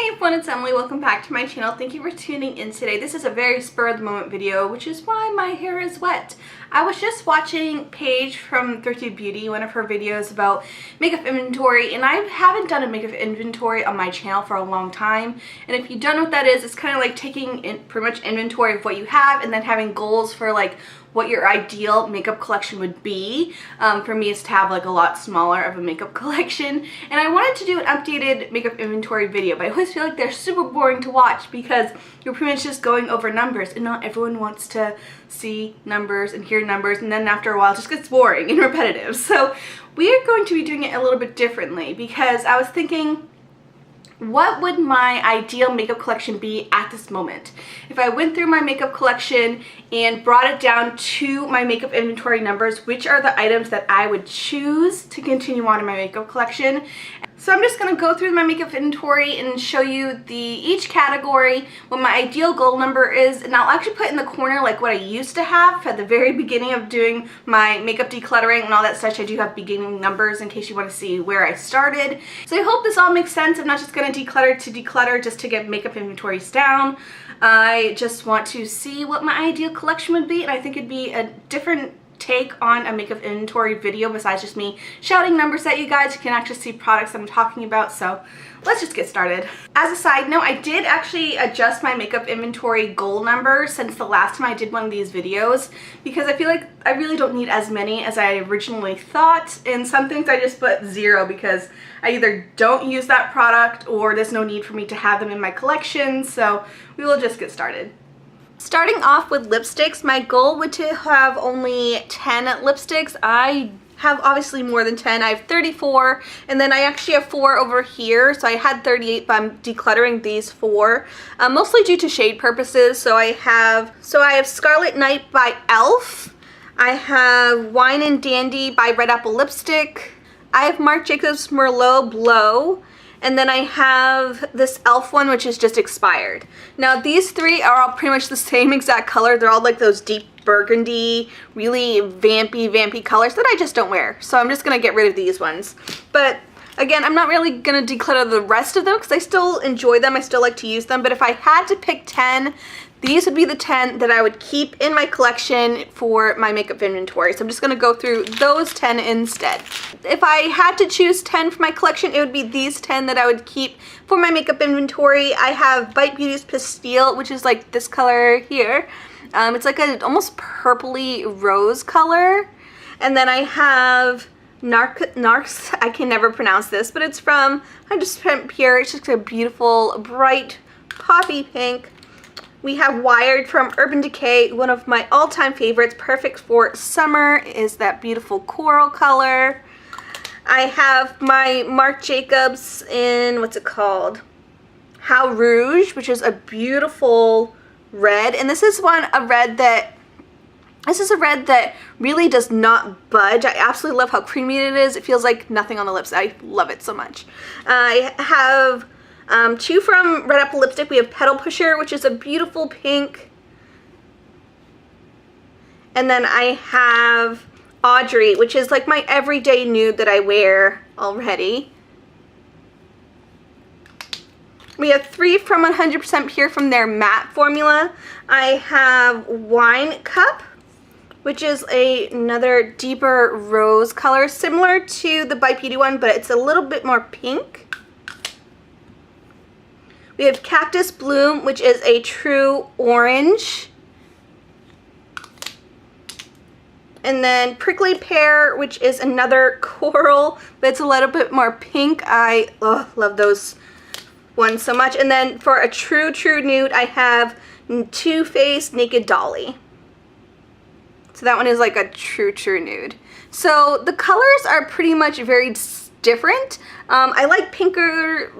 Hey everyone, it's Emily. Welcome back to my channel. Thank you for tuning in today. This is a very spur-of-the-moment video, which is why my hair is wet. I was just watching Paige from Thrifty Beauty, one of her videos about makeup inventory, and I haven't done a makeup inventory on my channel for a long time. And if you don't know what that is, it's kind of like taking pretty much inventory of what you have and then having goals for like what your ideal makeup collection would be. For me, it's to have like a lot smaller of a makeup collection. And I wanted to do an updated makeup inventory video, but I always feel like they're super boring to watch because you're pretty much just going over numbers, and not everyone wants to see numbers and hear numbers, and then after a while it just gets boring and repetitive. So we are going to be doing it a little bit differently because I was thinking, what would my ideal makeup collection be at this moment? If I went through my makeup collection and brought it down to my makeup inventory numbers, which are the items that I would choose to continue on in my makeup collection? So I'm just going to go through my makeup inventory and show you each category, what my ideal goal number is, and I'll actually put in the corner like what I used to have at the very beginning of doing my makeup decluttering and all that such. I do have beginning numbers in case you want to see where I started. So I hope this all makes sense. I'm not just going to declutter just to get makeup inventories down. I just want to see what my ideal collection would be, and I think it'd be a different take on a makeup inventory video besides just me shouting numbers at you guys. You can actually see products I'm talking about, so let's just get started. As a side note, I did actually adjust my makeup inventory goal number since the last time I did one of these videos because I feel like I really don't need as many as I originally thought, and some things I just put 0 because I either don't use that product or there's no need for me to have them in my collection, so we will just get started. Starting off with lipsticks, my goal would to have only 10 lipsticks. I have obviously more than 10. I have 34, and then I actually have 4 over here, so I had 38, but I'm decluttering these 4, mostly due to shade purposes. So I have Scarlet Night by e.l.f. I have Wine and Dandy by Red Apple Lipstick. I have Marc Jacobs Merlot Blow. And then I have this e.l.f. one, which is just expired. Now these 3 are all pretty much the same exact color. They're all like those deep burgundy, really vampy colors that I just don't wear. So I'm just going to get rid of these ones. But again, I'm not really going to declutter the rest of them because I still enjoy them. I still like to use them. But if I had to pick 10, these would be the 10 that I would keep in my collection for my makeup inventory. So I'm just going to go through those 10 instead. If I had to choose 10 for my collection, it would be these 10 that I would keep for my makeup inventory. I have Bite Beauty's Pastille, which is like this color here. It's like an almost purpley rose color. And then I have Narcs, I can never pronounce this, but it's from 100% Pure. It's just a beautiful, bright, poppy pink. We have Wired from Urban Decay, one of my all-time favorites, perfect for summer, is that beautiful coral color. I have my Marc Jacobs in, what's it called? How Rouge, which is a beautiful red, and this is a red that really does not budge. I absolutely love how creamy it is. It feels like nothing on the lips. I love it so much. I have 2 from Red Apple Lipstick. We have Petal Pusher, which is a beautiful pink. And then I have Audrey, which is like my everyday nude that I wear already. We have 3 from 100% Pure from their matte formula. I have Wine Cup, which is another deeper rose color, similar to the Bite Beauty one, but it's a little bit more pink. We have Cactus Bloom, which is a true orange. And then Prickly Pear, which is another coral, but it's a little bit more pink. I love those ones so much. And then for a true nude, I have Too Faced Naked Dolly. So that one is like a true nude. So the colors are pretty much very different. I like pinker.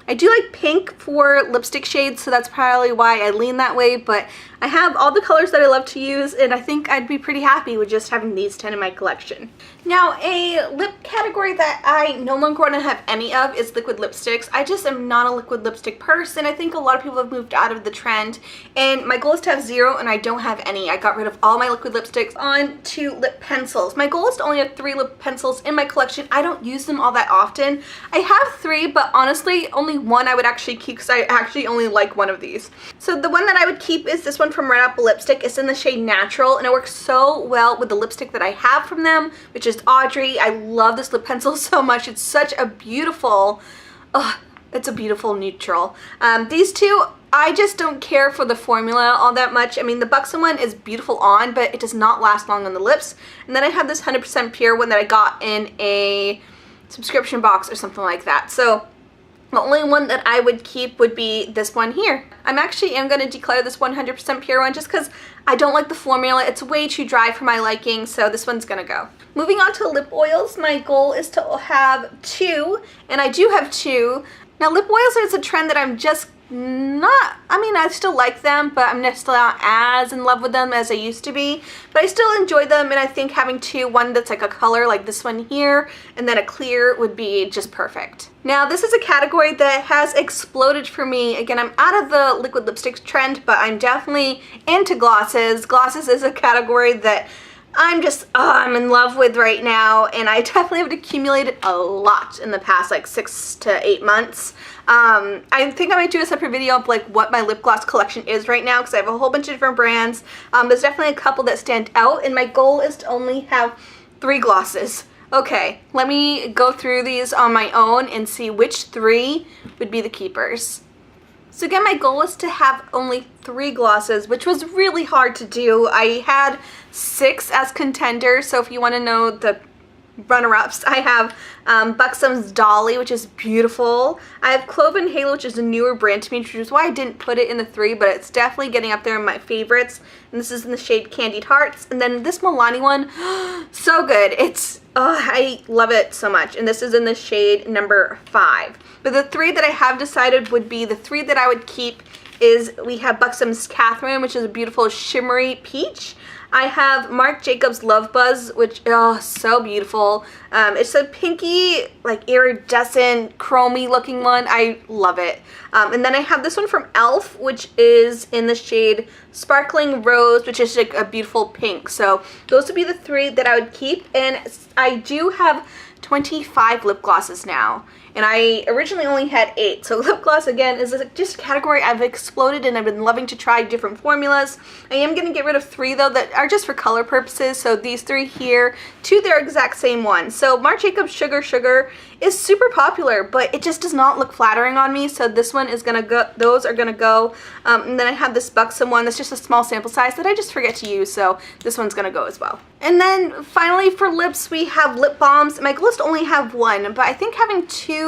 I do like pink for lipstick shades, so that's probably why I lean that way, but I have all the colors that I love to use, and I think I'd be pretty happy with just having these 10 in my collection. Now, a lip category that I no longer want to have any of is liquid lipsticks. I just am not a liquid lipstick person. I think a lot of people have moved out of the trend, and my goal is to have 0, and I don't have any. I got rid of all my liquid lipsticks onto lip pencils. My goal is to only have 3 lip pencils in my collection. I don't use them all that often. I have 3, but honestly, only only one I would actually keep because I actually only like one of these. So the one that I would keep is this one from Red Apple Lipstick. It's in the shade Natural, and it works so well with the lipstick that I have from them, which is Audrey. I love this lip pencil so much. It's such a beautiful, it's a beautiful neutral. These two, I just don't care for the formula all that much. I mean, the Buxom one is beautiful on, but it does not last long on the lips. And then I have this 100% Pure one that I got in a subscription box or something like that. So the only one that I would keep would be this one here. I'm going to declare this 100% Pure one just because I don't like the formula. It's way too dry for my liking, so this one's gonna go. Moving on to lip oils, my goal is to have 2, and I do have 2. Now, lip oils is a trend that I'm just not, I mean, I still like them, but I'm just not as in love with them as I used to be. But I still enjoy them, and I think having 2, one that's like a color like this one here, and then a clear would be just perfect. Now, this is a category that has exploded for me. Again, I'm out of the liquid lipstick trend, but I'm definitely into glosses. Glosses is a category that I'm just, I'm in love with right now, and I definitely have accumulated a lot in the past like 6 to 8 months. I think I might do a separate video of like what my lip gloss collection is right now because I have a whole bunch of different brands. There's definitely a couple that stand out, and my goal is to only have 3 glosses. Okay, let me go through these on my own and see which 3 would be the keepers. So again, my goal is to have only 3 glosses, which was really hard to do. I had 6 as contenders, so if you want to know the runner-ups, I have Buxom's Dolly, which is beautiful. I have Clove and Halo, which is a newer brand to me, which is why I didn't put it in the 3, but it's definitely getting up there in my favorites. And this is in the shade Candied Hearts. And then this Milani one, so good. It's, I love it so much. And this is in the shade number 5. But the 3 that I have decided would be the 3 that I would keep is we have Buxom's Catherine, which is a beautiful shimmery peach. I have Marc Jacobs Love Buzz, which, so beautiful. It's a pinky, like iridescent, chromy looking one. I love it. And then I have this one from e.l.f., which is in the shade Sparkling Rose, which is like a beautiful pink. So those would be the 3 that I would keep. And I do have 25 lip glosses now. And I originally only had 8. So lip gloss, again, is just a category I've exploded, and I've been loving to try different formulas. I am going to get rid of 3, though, that are just for color purposes. So these 3 here, 2, they're exact same one. So Marc Jacobs Sugar Sugar is super popular, but it just does not look flattering on me. So this one is going to go, those are going to go. And then I have this Buxom one that's just a small sample size that I just forget to use. So this one's going to go as well. And then finally for lips, we have lip balms. My goal is to only have 1, but I think having 2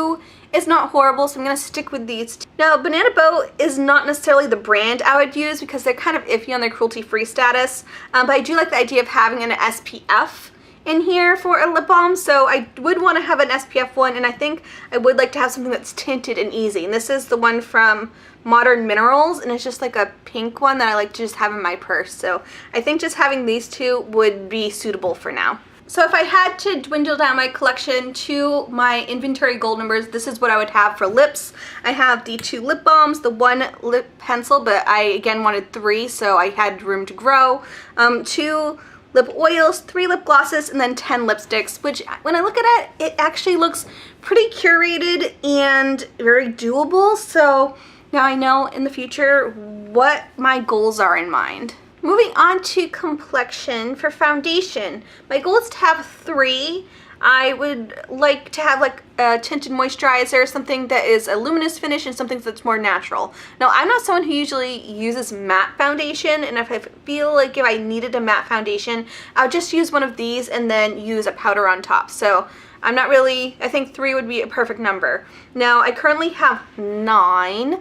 is not horrible, so I'm going to stick with these. Now, Banana Boat is not necessarily the brand I would use because they're kind of iffy on their cruelty-free status, but I do like the idea of having an SPF in here for a lip balm, so I would want to have an SPF one, and I think I would like to have something that's tinted and easy. And this is the one from Modern Minerals, and it's just like a pink one that I like to just have in my purse. So I think just having these 2 would be suitable for now. So if I had to dwindle down my collection to my inventory goal numbers, this is what I would have for lips. I have the 2 lip balms, the 1 lip pencil, but I again wanted 3, so I had room to grow. 2 lip oils, 3 lip glosses, and then 10 lipsticks, which when I look at it, it actually looks pretty curated and very doable. So now I know in the future what my goals are in mind. Moving on to complexion for foundation, my goal is to have 3. I would like to have like a tinted moisturizer, something that is a luminous finish, and something that's more natural. Now, I'm not someone who usually uses matte foundation, and if I feel like if I needed a matte foundation, I'll just use one of these and then use a powder on top. So I'm not really, I think 3 would be a perfect number. Now, I currently have 9,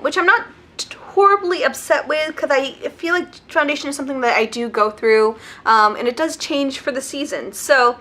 which I'm not horribly upset with because I feel like foundation is something that I do go through, and it does change for the season. So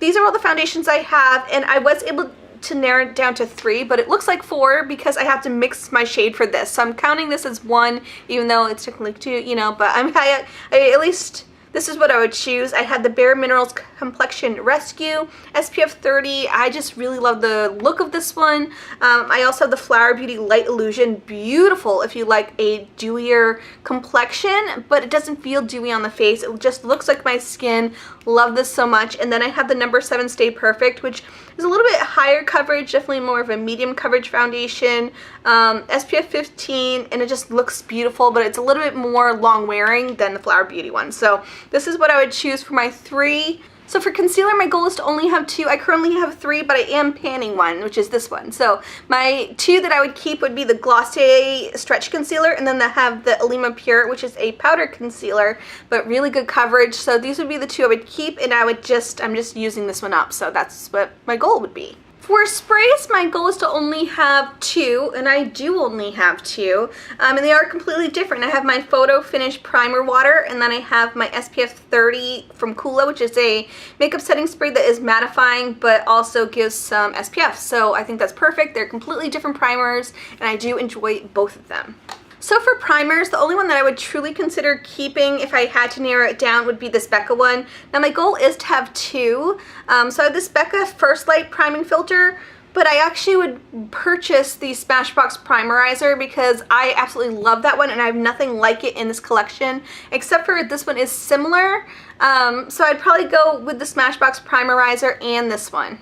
these are all the foundations I have, and I was able to narrow it down to 3, but it looks like 4 because I have to mix my shade for this. So I'm counting this as 1, even though it's technically 2, you know, but I at least this is what I would choose. I had the Bare Minerals Complexion Rescue SPF 30. I just really love the look of this one. I also have the Flower Beauty Light Illusion. Beautiful if you like a dewier complexion, but it doesn't feel dewy on the face. It just looks like my skin. Love this so much. And then I have the number 7 Stay Perfect, which is a little bit higher coverage, definitely more of a medium coverage foundation. SPF 15, and it just looks beautiful, but it's a little bit more long wearing than the Flower Beauty one. So this is what I would choose for my 3. So for concealer, my goal is to only have 2. I currently have 3, but I am panning one, which is this one. So my 2 that I would keep would be the Glossier Stretch Concealer, and then I have the Alima Pure, which is a powder concealer, but really good coverage. So these would be the 2 I would keep, and I'm just using this one up. So that's what my goal would be. For sprays, my goal is to only have 2, and I do only have 2, and they are completely different. I have my Photo Finish Primer Water, and then I have my SPF 30 from Kula, which is a makeup setting spray that is mattifying, but also gives some SPF. So I think that's perfect. They're completely different primers, and I do enjoy both of them. So for primers, the only one that I would truly consider keeping if I had to narrow it down would be this Becca one. Now my goal is to have 2. So I have this Becca First Light Priming Filter, but I actually would purchase the Smashbox Primerizer because I absolutely love that one, and I have nothing like it in this collection, except for this one is similar. So I'd probably go with the Smashbox Primerizer and this one.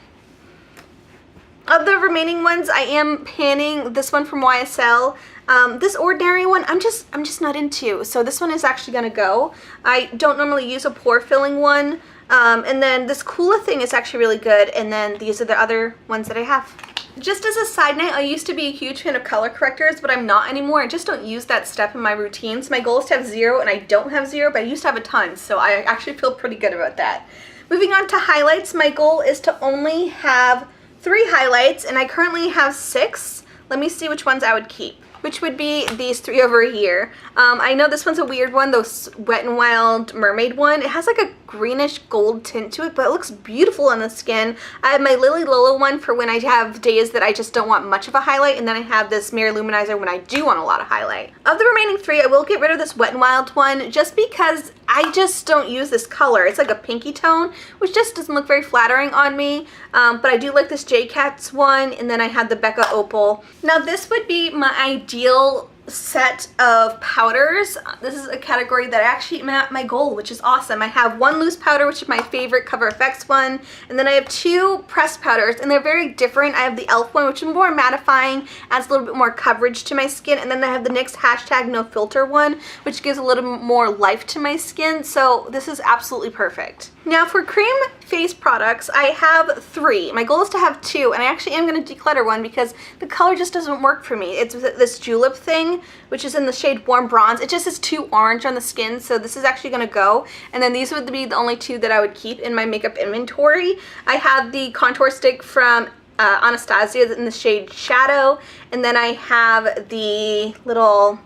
Of the remaining ones, I am panning this one from YSL. This Ordinary one, I'm just not into. So this one is actually gonna go. I don't normally use a pore filling one. And then this Kula thing is actually really good. And then these are the other ones that I have. Just as a side note, I used to be a huge fan of color correctors, but I'm not anymore. I just don't use that step in my routine. So my goal is to have 0, and I don't have 0, but I used to have a ton. So I actually feel pretty good about that. Moving on to highlights, my goal is to only have 3 highlights, and I currently have 6. Let me see which ones I would keep, which would be these 3 over here. I know this one's a weird one, the Wet n Wild Mermaid one. It has like a greenish gold tint to it, but it looks beautiful on the skin. I have my Lily Lola one for when I have days that I just don't want much of a highlight, and then I have this Mirror Luminizer when I do want a lot of highlight. Of the remaining 3, I will get rid of this Wet n Wild one just because I just don't use this color. It's like a pinky tone, which just doesn't look very flattering on me, but I do like this J Cats one, and then I had the Becca Opal. Now this would be my ideal set of powders. This is a category that I actually met my goal, which is awesome. I have 1 loose powder, which is my favorite Cover FX one, and then I have 2 pressed powders, and they're very different. I have the e.l.f. one, which is more mattifying, adds a little bit more coverage to my skin, and then I have the NYX #NoFilter one, which gives a little bit more life to my skin. So this is absolutely perfect. Now for cream face products, I have 3. My goal is to have 2, and I actually am going to declutter one because the color just doesn't work for me. It's this Julep thing, which is in the shade Warm Bronze. It just is too orange on the skin, so this is actually going to go. And then these would be the only 2 that I would keep in my makeup inventory. I have the contour stick from Anastasia in the shade Shadow, and then I have the little,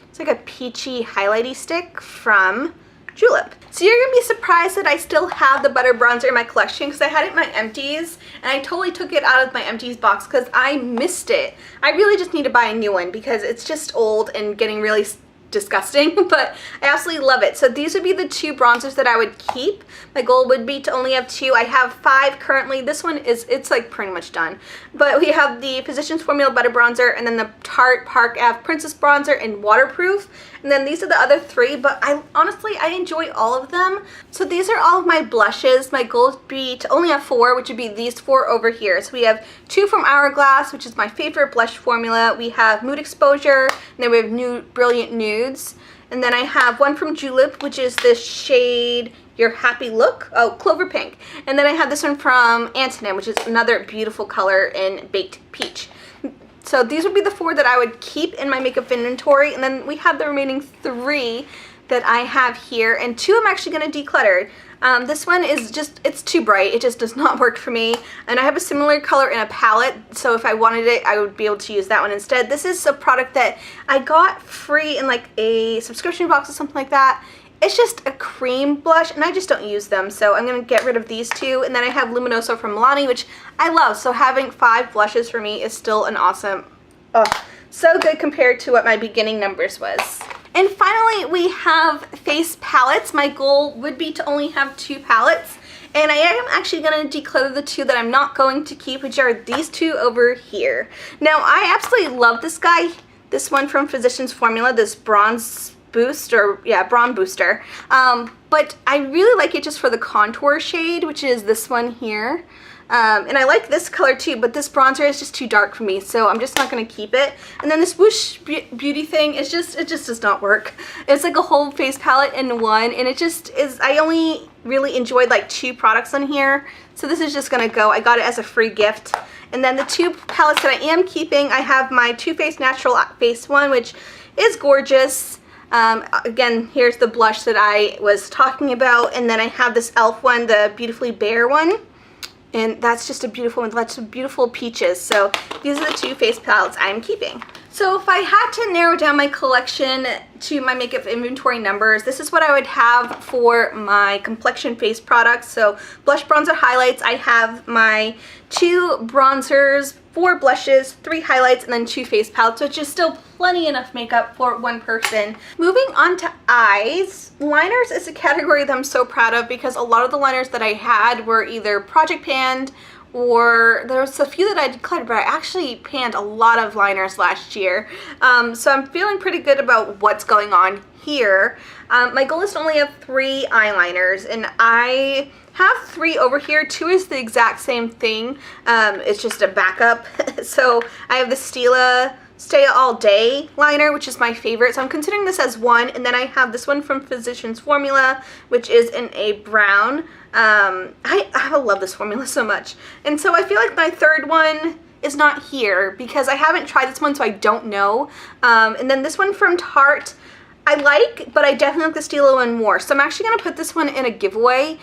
it's like a peachy highlighty stick from Julep. So you're going to be surprised that I still have the butter bronzer in my collection because I had it in my empties, and I totally took it out of my empties box because I missed it. I really just need to buy a new one because it's just old and getting really disgusting, but I absolutely love it. So these would be the 2 bronzers that I would keep. My goal would be to only have 2. I have 5 currently. This one it's like pretty much done. But we have the Physicians Formula Butter Bronzer, and then the Tarte Park Ave Princess Bronzer in Waterproof. And then these are the other 3, but honestly, I enjoy all of them. So these are all of my blushes. My goal would be to only have 4, which would be these 4 over here. So we have 2 from Hourglass, which is my favorite blush formula. We have Mood Exposure, and then we have New Brilliant Nudes. And then I have 1 from Julep, which is this shade Your Happy Look, Clover Pink. And then I have this one from Antonym, which is another beautiful color in Baked Peach. So these would be the 4 that I would keep in my makeup inventory, and then we have the remaining 3 that I have here, and 2 I'm actually going to declutter. This one is just, it's too bright. It just does not work for me, and I have a similar color in a palette, so if I wanted it, I would be able to use that one instead. This is a product that I got free in like a subscription box or something like that. It's just a cream blush, and I just don't use them, so I'm going to get rid of these 2. And then I have Luminoso from Milani, which I love, so having 5 blushes for me is still an awesome, so good compared to what my beginning numbers was. And finally, we have face palettes. My goal would be to only have 2 palettes, And I am actually going to declutter the two that I'm not going to keep, which are these two over here. Now, I absolutely love this guy. This one from Physicians Formula, this bronze boost, or yeah, bronze booster. But I really like it just for the contour shade, which is this one here. And I like this color too, but this bronzer is just too dark for me, so I'm just not going to keep it. And then this Whoosh Beauty thing, it just does not work. It's like a whole face palette in one, and it just is, I only really enjoyed like 2 products on here, so this is just going to go. I got it as a free gift. And then the 2 palettes that I am keeping, I have my Too Faced Natural Face one, which is gorgeous. Again, here's the blush that I was talking about, and then I have this e.l.f. one, the Beautifully Bare one. And that's just a beautiful one, lots of beautiful peaches. So these are the 2 face palettes I'm keeping. So if I had to narrow down my collection to my makeup inventory numbers, this is what I would have for my complexion face products. So blush, bronzer, highlights. I have my 2 bronzers, 4 blushes, 3 highlights, and then 2 face palettes, which is still plenty enough makeup for one person. Moving on to eyes. Liners is a category that I'm so proud of because a lot of the liners that I had were either project panned, or there was a few that I decluttered, but I actually panned a lot of liners last year. So I'm feeling pretty good about what's going on here. My goal is to only have 3 eyeliners, and I have 3 over here. 2 is the exact same thing. It's just a backup. So I have the Stila Stay All Day liner, which is my favorite. So I'm considering this as 1. And then I have this one from Physicians Formula, which is in a brown. I love this formula so much. And so I feel like my 3rd one is not here because I haven't tried this one, so I don't know. And then this one from Tarte, I like, but I definitely like the Stila one more. So I'm actually going to put this one in a giveaway,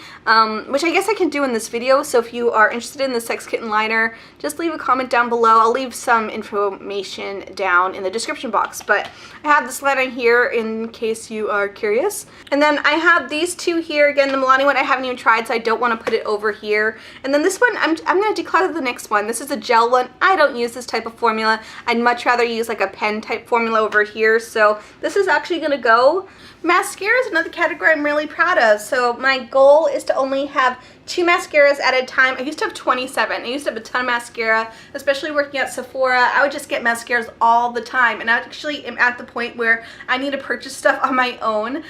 which I guess I can do in this video. So if you are interested in the Sex Kitten liner, just leave a comment down below. I'll leave some information down in the description box. But I have this liner here in case you are curious. And then I have these 2 here. Again, the Milani one I haven't even tried, so I don't want to put it over here. And then this one, I'm going to declutter the next one. This is a gel one. I don't use this type of formula. I'd much rather use like a pen type formula over here. So this is actually going to go. Mascara is another category I'm really proud of. So my goal is to only have 2 mascaras at a time. I used to have 27. I used to have a ton of mascara, especially working at Sephora. I would just get mascaras all the time, and I actually am at the point where I need to purchase stuff on my own.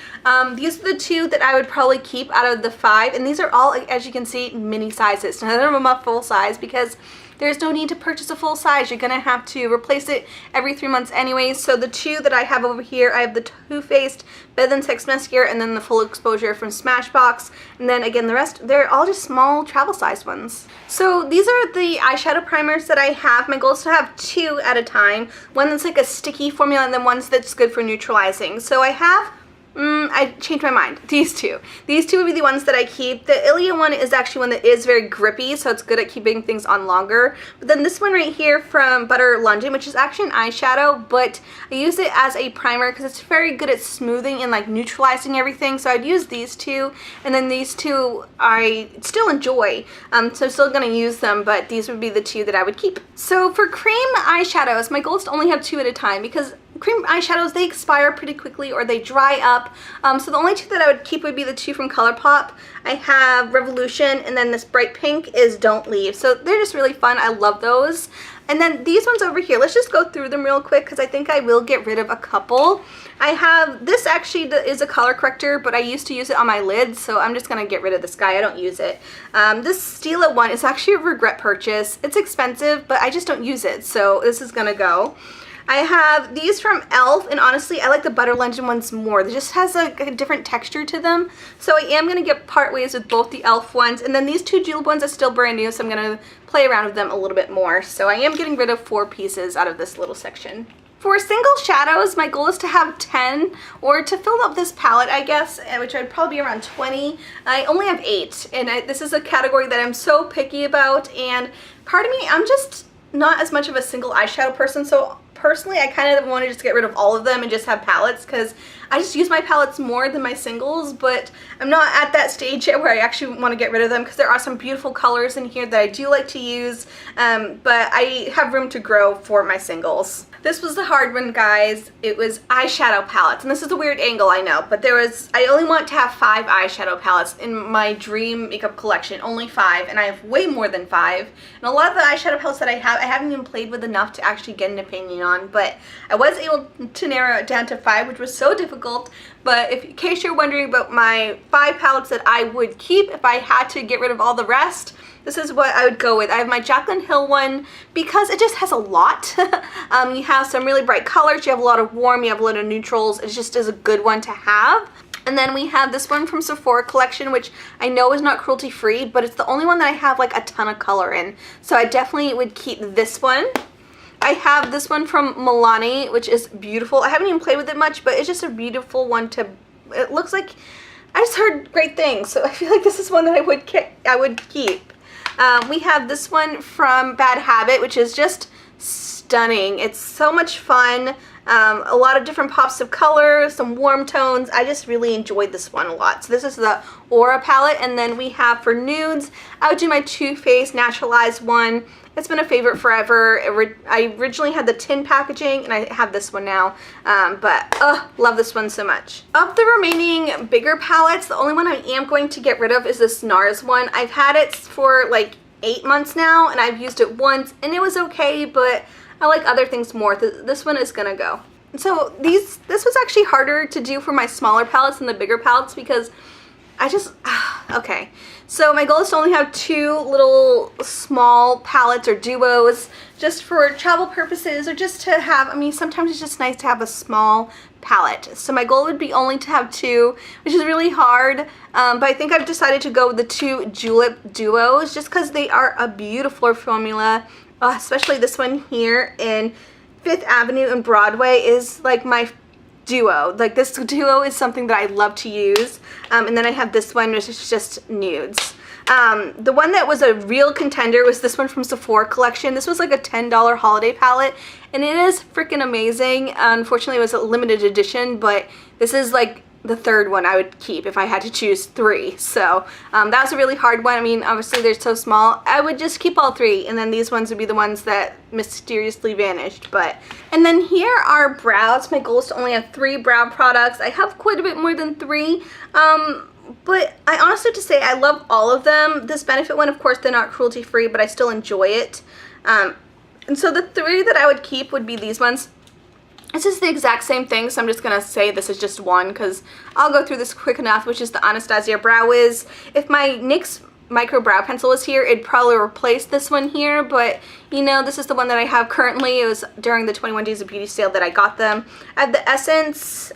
These are the 2 that I would probably keep out of the 5, and these are all, as you can see, mini sizes. None of them are full size because there's no need to purchase a full size. You're gonna have to replace it every 3 months anyways. So the 2 that I have over here, I have the Too Faced Better Than Sex Mascara, and then the Full Exposure from Smashbox. And then again, the rest, they're all just small travel size ones. So these are the eyeshadow primers that I have. My goal is to have 2 at a time. One that's like a sticky formula, and then one that's good for neutralizing. So I have I changed my mind. These 2. These 2 would be the ones that I keep. The Ilia one is actually one that is very grippy, so it's good at keeping things on longer. But then this one right here from Butter London, which is actually an eyeshadow, but I use it as a primer because it's very good at smoothing and like neutralizing everything. So I'd use these 2, and then these 2 I still enjoy. So I'm still going to use them, but these would be the 2 that I would keep. So for cream eyeshadows, my goal is to only have 2 at a time because cream eyeshadows, they expire pretty quickly or they dry up. So the only 2 that I would keep would be the 2 from ColourPop. I have Revolution, and then this bright pink is Don't Leave. So they're just really fun. I love those. And then these ones over here, let's just go through them real quick because I think I will get rid of a couple. I have, this actually is a color corrector, but I used to use it on my lids, so I'm just going to get rid of this guy. I don't use it. This Stila one is actually a regret purchase. It's expensive, but I just don't use it, so this is going to go. I have these from e.l.f. and honestly I like the Butter London ones more. They just has a different texture to them. So I am going to get part ways with both the e.l.f. ones, and then these 2 Julep ones are still brand new, so I'm going to play around with them a little bit more. So I am getting rid of 4 pieces out of this little section. For single shadows, my goal is to have 10, or to fill up this palette, I guess, which would probably be around 20. I only have 8, and this is a category that I'm so picky about, and part of me, I'm just not as much of a single eyeshadow person, so personally, I kind of want to just get rid of all of them and just have palettes because I just use my palettes more than my singles, but I'm not at that stage yet where I actually want to get rid of them because there are some beautiful colors in here that I do like to use, but I have room to grow for my singles. This was the hard one, guys. It was eyeshadow palettes, and this is a weird angle, I know, but I only want to have 5 eyeshadow palettes in my dream makeup collection, only 5, and I have way more than 5, and a lot of the eyeshadow palettes that I haven't even played with enough to actually get an opinion on, but I was able to narrow it down to 5, which was so difficult. But in case you're wondering about my 5 palettes that I would keep if I had to get rid of all the rest, this is what I would go with. I have my Jaclyn Hill one because it just has a lot. You have some really bright colors, you have a lot of warm, you have a lot of neutrals. It just is a good one to have. And then we have this one from Sephora collection, which I know is not cruelty free, but it's the only one that I have like a ton of color in. So I definitely would keep this one. I have this one from Milani, which is beautiful. I haven't even played with it much, but it's just a beautiful one to, it looks like, I just heard great things. So I feel like this is one that I would keep. We have this one from Bad Habit, which is just stunning. It's so much fun. A lot of different pops of color, some warm tones. I just really enjoyed this one a lot. So this is the Aura palette, and then we have for nudes, I would do my Too Faced Naturalized one. It's been a favorite forever. I originally had the tin packaging, and I have this one now, but love this one so much. Of the remaining bigger palettes, the only one I am going to get rid of is this NARS one. I've had it for like 8 months now, and I've used it once, and it was okay, but I like other things more. This one is gonna go. So this was actually harder to do for my smaller palettes than the bigger palettes because I just, okay. So my goal is to only have 2 little small palettes or duos just for travel purposes or just to have, I mean, sometimes it's just nice to have a small palette. So my goal would be only to have 2, which is really hard, but I think I've decided to go with the 2 Julep duos just because they are a beautiful formula, especially this one here in 5th Avenue and Broadway is like my duo. Like this duo is something that I love to use. And then I have this one which is just nudes. The one that was a real contender was this one from Sephora collection. This was like a $10 holiday palette and it is freaking amazing. Unfortunately it was a limited edition, but this is like the 3rd one I would keep if I had to choose 3. So that was a really hard one. I mean, obviously they're so small. I would just keep all 3, and then these ones would be the ones that mysteriously vanished. And then here are brows. My goal is to only have 3 brow products. I have quite a bit more than 3. But I honestly have to say I love all of them. This Benefit one, of course, they're not cruelty free, but I still enjoy it. And so the 3 that I would keep would be these ones. This is the exact same thing, so I'm just going to say this is just one because I'll go through this quick enough, which is the Anastasia Brow Wiz. If my NYX Micro Brow Pencil was here, it'd probably replace this one here, but you know, this is the one that I have currently. It was during the 21 Days of Beauty sale that I got them. I have the Essence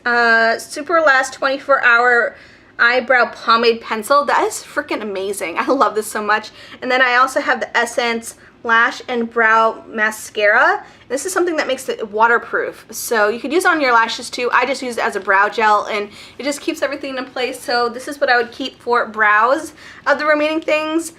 Super Last 24 Hour Eyebrow Pomade Pencil. That is freaking amazing. I love this so much. And then I also have the Essence Lash and Brow Mascara. This is something that makes it waterproof, so you could use it on your lashes too. I just use it as a brow gel and it just keeps everything in place. So this is what I would keep for brows. Of the remaining things,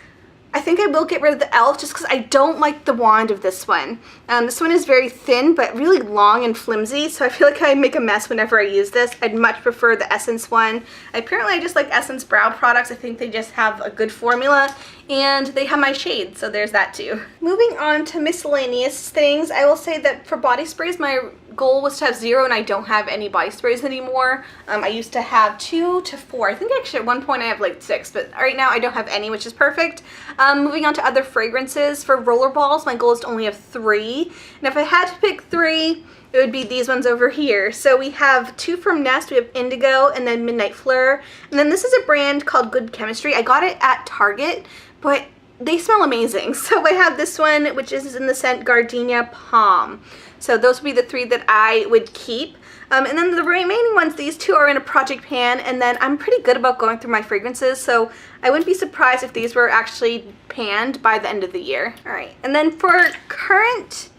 I think I will get rid of the e.l.f. just because I don't like the wand of this one. This one is very thin but really long and flimsy, so I feel like I make a mess whenever I use this. I'd much prefer the Essence one. Apparently I just like Essence brow products. I think they just have a good formula and they have my shade, so there's that too. Moving on to miscellaneous things, I will say that for body sprays, my goal was to have 0 and I don't have any body sprays anymore. I used to have 2 to 4. I think actually at one point I have like 6, but right now I don't have any, which is perfect. Moving on to other fragrances, for rollerballs, my goal is to only have 3. And if I had to pick 3, it would be these ones over here. So we have 2 from Nest, we have Indigo and then Midnight Fleur. And then this is a brand called Good Chemistry. I got it at Target, but they smell amazing. So I have this one, which is in the scent Gardenia Palm. So those would be the 3 that I would keep. And then the remaining ones, these 2 are in a project pan, and then I'm pretty good about going through my fragrances, so I wouldn't be surprised if these were actually panned by the end of the year. Alright, and then for current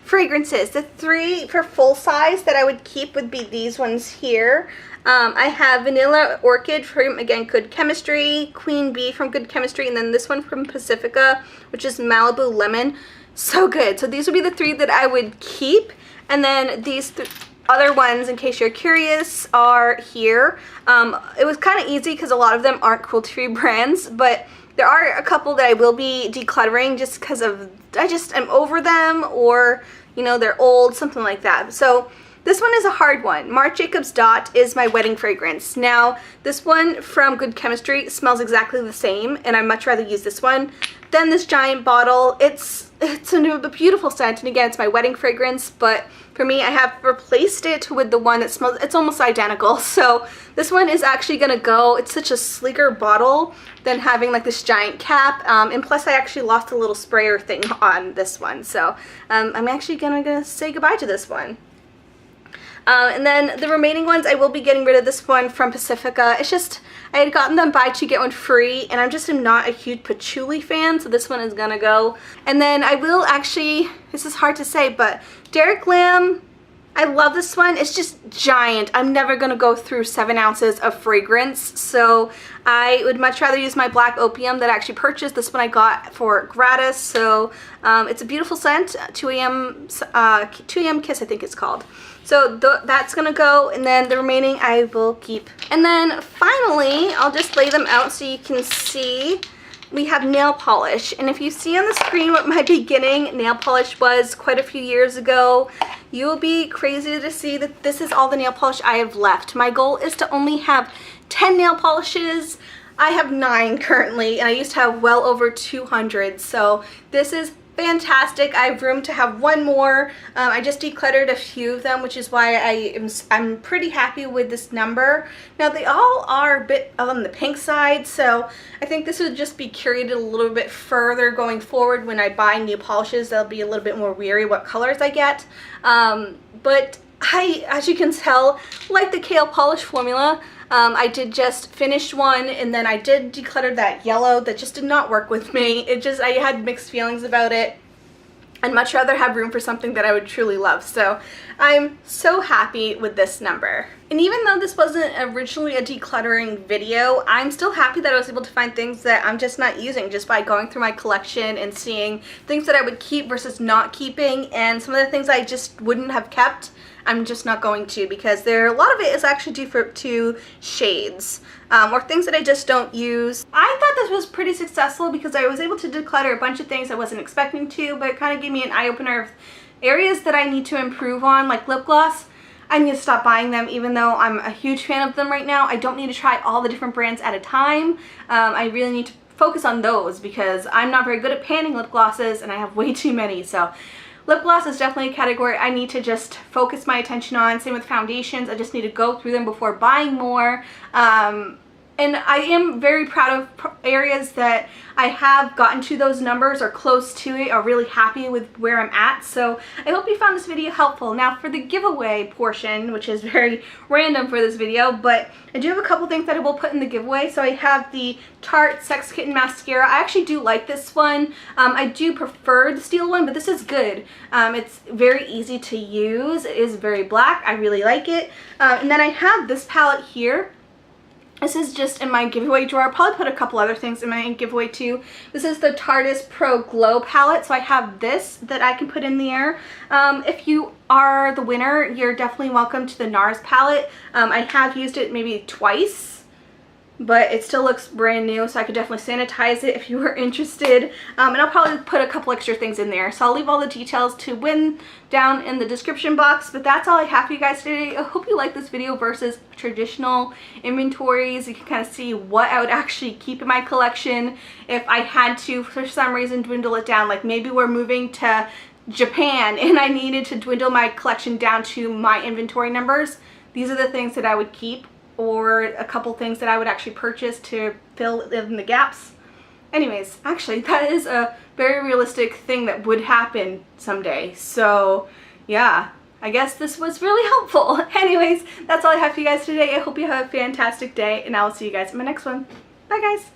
fragrances, the 3 for full size that I would keep would be these ones here. I have Vanilla Orchid from, again, Good Chemistry, Queen Bee from Good Chemistry, and then this one from Pacifica, which is Malibu Lemon. So good. So these would be the 3 that I would keep. And then these other ones, in case you're curious, are here. It was kind of easy because a lot of them aren't cruelty-free brands, but there are a couple that I will be decluttering just because of I just am over them, or you know, they're old, something like that. So this one is a hard one. Marc Jacobs Dot is my wedding fragrance. Now, this one from Good Chemistry smells exactly the same, and I'd much rather use this one than this giant bottle. It's a beautiful scent, and again, it's my wedding fragrance, but for me, I have replaced it with the one that smells, it's almost identical. So this one is actually gonna go, it's such a sleeker bottle than having like this giant cap. And plus I actually lost a little sprayer thing on this one. So I'm actually gonna say goodbye to this one. And then the remaining ones, I will be getting rid of this one from Pacifica. It's just, I had gotten them buy two get one free, and I'm just not a huge patchouli fan, so this one is gonna go. And then I will actually, this is hard to say, but Derek Lam, I love this one. It's just giant. I'm never gonna go through 7 ounces of fragrance, so I would much rather use my Black Opium that I actually purchased. This one I got for gratis, so it's a beautiful scent. 2 a.m. Kiss, I think it's called. So that's gonna go, and then the remaining I will keep. And then finally, I'll just lay them out so you can see. We have nail polish, and if you see on the screen what my beginning nail polish was quite a few years ago, you will be crazy to see that this is all the nail polish I have left. My goal is to only have 10 nail polishes. I have 9 currently, and I used to have well over 200, so this is fantastic. I have room to have one more. I just decluttered a few of them, which is why I'm pretty happy with this number. Now they all are a bit on the pink side, so I think this would just be curated a little bit further going forward. When I buy new polishes, I'll be a little bit more wary what colors I get. But I, as you can tell, like the Kale polish formula. I did just finish one, and then I did declutter that yellow that just did not work with me. I had mixed feelings about it. I'd much rather have room for something that I would truly love. So I'm so happy with this number. And even though this wasn't originally a decluttering video, I'm still happy that I was able to find things that I'm just not using just by going through my collection and seeing things that I would keep versus not keeping, and some of the things I just wouldn't have kept, I'm just not going to, because a lot of it is actually due to shades or things that I just don't use. I thought this was pretty successful because I was able to declutter a bunch of things I wasn't expecting to, but it kind of gave me an eye-opener of areas that I need to improve on, like lip gloss. I need to stop buying them, even though I'm a huge fan of them right now. I don't need to try all the different brands at a time. I really need to focus on those because I'm not very good at panning lip glosses, and I have way too many. So lip gloss is definitely a category I need to just focus my attention on. Same with foundations. I just need to go through them before buying more. And I am very proud of areas that I have gotten to those numbers or close to it, or really happy with where I'm at. So I hope you found this video helpful. Now for the giveaway portion, which is very random for this video, but I do have a couple things that I will put in the giveaway. So I have the Tarte Sex Kitten Mascara. I actually do like this one. I do prefer the steel one, but this is good. It's very easy to use. It is very black. I really like it. And then I have this palette here. This is just in my giveaway drawer. I'll probably put a couple other things in my giveaway too. This is the Tarte Pro Glow palette. So I have this that I can put in there. If you are the winner, you're definitely welcome to the NARS palette. I have used it maybe twice, but it still looks brand new, so I could definitely sanitize it if you were interested. And I'll probably put a couple extra things in there. So I'll leave all the details to win down in the description box. But that's all I have for you guys today. I hope you like this video versus traditional inventories. You can kind of see what I would actually keep in my collection if I had to, for some reason, dwindle it down. Like maybe we're moving to Japan and I needed to dwindle my collection down to my inventory numbers. These are the things that I would keep, or a couple things that I would actually purchase to fill in the gaps. Anyways, actually that is a very realistic thing that would happen someday. So yeah, I guess this was really helpful. Anyways, that's all I have for you guys today. I hope you have a fantastic day, and I will see you guys in my next one. Bye guys!